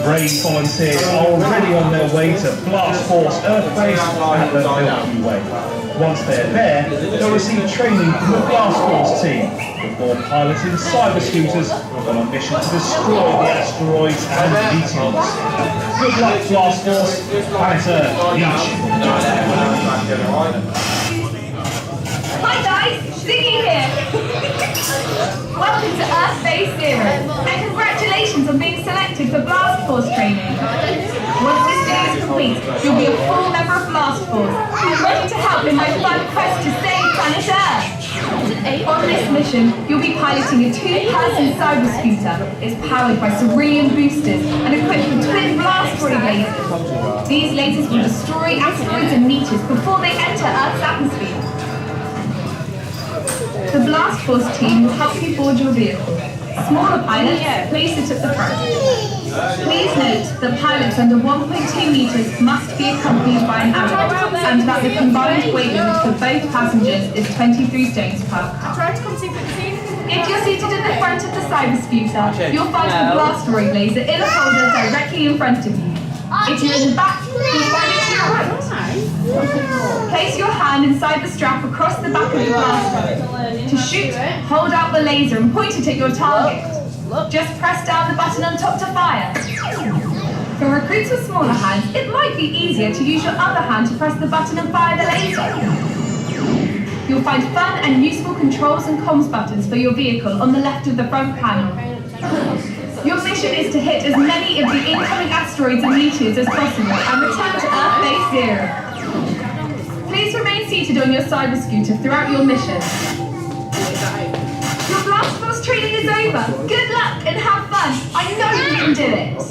Brave volunteers are already on their way to Blast Force Earth Base at the Milky Way. Once they're there, they'll receive training from the Blast Force team before piloting cyber scooters on a mission to destroy the asteroids and meteors. Good luck, Blast Force. Planet Earth needs you. Hi guys, Ziggy here. Welcome to Earth Base Zero, and congratulations on being selected for Blast Force training. Once this day is complete, you'll be a full member of Blast Force, ready to help in my fun quest to save planet Earth. On this mission, you'll be piloting a two-person cyber scooter. It's powered by Cerilion Boosters and equipped with twin Blasteroid Lasers. These lasers will destroy asteroids and meteors before they enter Earth's atmosphere. The Blast Force team will help you board your vehicle. Smaller pilots, please sit at the front. Please note that pilots under 1.2 meters must be accompanied by an adult, and that the combined weight limit for both passengers is 23 stones per car. If you're seated in the front of the cyber scooter, you'll find the Blasteroid Laser in a folder directly in front of you. If you're in the back, you'll find it to your right. Place your hand inside the strap across the back of the blaster. To shoot, hold out the laser and point it at your target. Just press down the button on top to fire. For recruits with smaller hands, it might be easier to use your other hand to press the button and fire the laser. You'll find fun and useful controls and comms buttons for your vehicle on the left of the front panel. Your mission is to hit as many of the incoming asteroids and meteors as possible and return to Earth Base Zero. Please remain seated on your cyber scooter throughout your mission. Your Blast Force training is over. Good luck and have fun. I know you can do it.